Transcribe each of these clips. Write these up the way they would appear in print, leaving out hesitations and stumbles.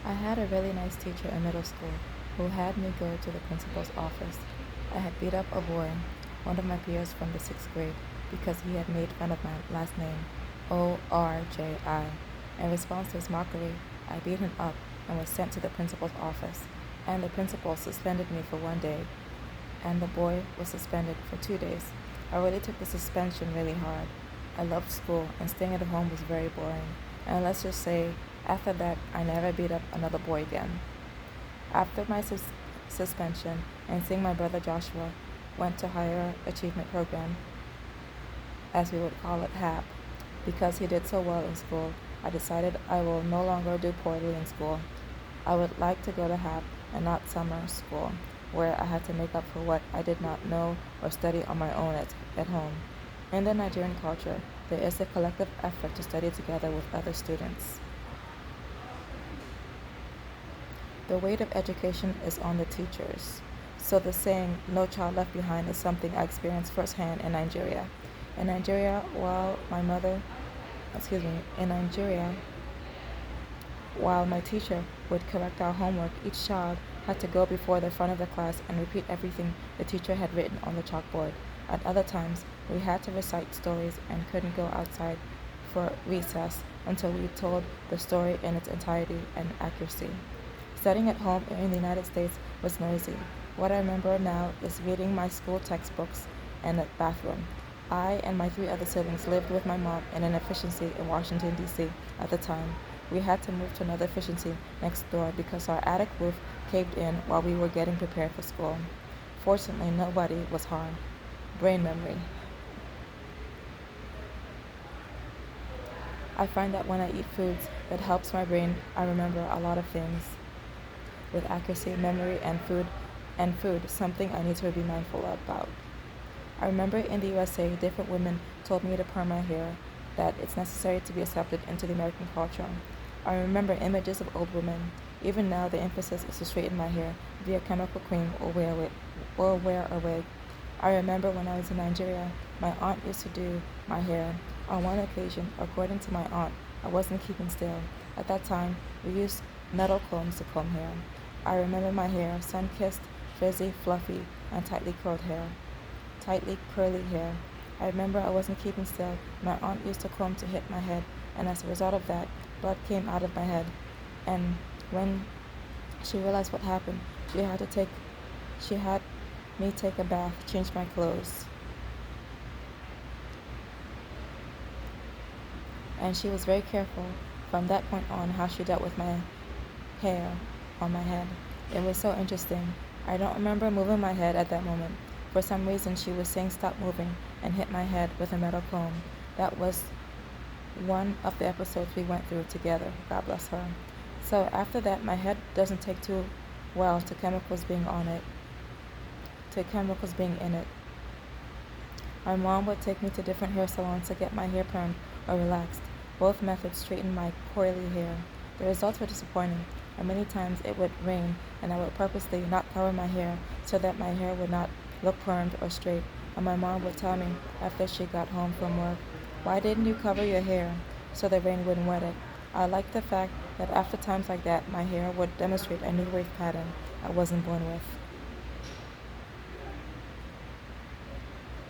I had a really nice teacher in middle school who had me go to the principal's office. I had beat up a boy, one of my peers from the sixth grade, because he had made fun of my last name, ORJI. In response to his mockery, I beat him up and was sent to the principal's office, and the principal suspended me for 1 day, and the boy was suspended for 2 days. I really took the suspension really hard. I loved school, and staying at home was very boring. And let's just say, after that, I never beat up another boy again. After my suspension, and seeing my brother Joshua went to higher achievement program, as we would call it HAP, because he did so well in school, I decided I will no longer do poorly in school. I would like to go to HAP and not summer school, where I had to make up for what I did not know or study on my own at home. In the Nigerian culture, there is a collective effort to study together with other students. The weight of education is on the teachers. So the saying, no child left behind, is something I experienced firsthand in Nigeria. In Nigeria, while my teacher would correct our homework, each child had to go before the front of the class and repeat everything the teacher had written on the chalkboard. At other times, we had to recite stories and couldn't go outside for recess until we told the story in its entirety and accuracy. Studying at home in the United States was noisy. What I remember now is reading my school textbooks in the bathroom. I and my 3 other siblings lived with my mom in an efficiency in Washington, D.C. at the time. We had to move to another efficiency next door because our attic roof caved in while we were getting prepared for school. Fortunately, nobody was harmed. Brain memory. I find that when I eat foods that helps my brain, I remember a lot of things with accuracy, memory, and food, something I need to be mindful about. I remember in the USA, different women told me to perm my hair, that it's necessary to be accepted into the American culture. I remember images of old women. Even now, the emphasis is to straighten my hair via chemical cream or wear a wig. I remember when I was in Nigeria, my aunt used to do my hair. On one occasion, according to my aunt, I wasn't keeping still. At that time, we used metal combs to comb hair. I remember my hair, sun-kissed, frizzy, fluffy, and tightly curly hair. I remember I wasn't keeping still. My aunt used to comb to hit my head, and as a result of that, blood came out of my head. And when she realized what happened, she had me take a bath, change my clothes. And she was very careful from that point on how she dealt with my hair on my head. It was so interesting. I don't remember moving my head at that moment. For some reason, she was saying stop moving and hit my head with a metal comb. That was one of the episodes we went through together. God bless her. So after that, my head doesn't take too well to chemicals being in it. My mom would take me to different hair salons to get my hair permed or relaxed. Both methods straightened my coily hair. The results were disappointing, and many times it would rain, and I would purposely not cover my hair so that my hair would not look permed or straight. And my mom would tell me after she got home from work, "Why didn't you cover your hair so the rain wouldn't wet it?" I liked the fact that after times like that, my hair would demonstrate a new wave pattern I wasn't born with.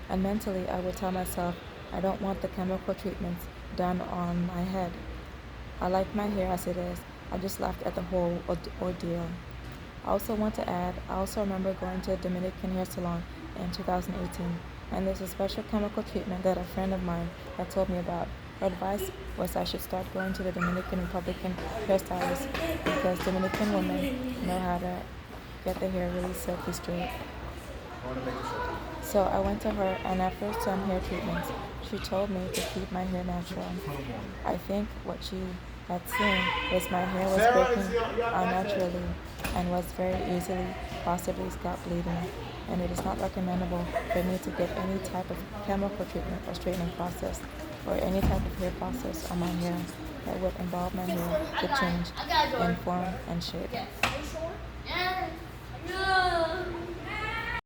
And mentally, I would tell myself, I don't want the chemical treatments done on my head. I like my hair as it is. I just laughed at the whole ordeal. I also want to add, I also remember going to a Dominican hair salon in 2018, and there's a special chemical treatment that a friend of mine had told me about. Her advice was I should start going to the Dominican Republican hairstylist because Dominican women know how to get their hair really silky straight. So I went to her, and after some hair treatments, she told me to keep my hair natural. I think what she had seen was my hair was breaking out naturally and was very easily, possibly scalp bleeding, and it is not recommendable for me to get any type of chemical treatment or straightening process or any type of hair process on my hair that would involve my hair to change in form and shape.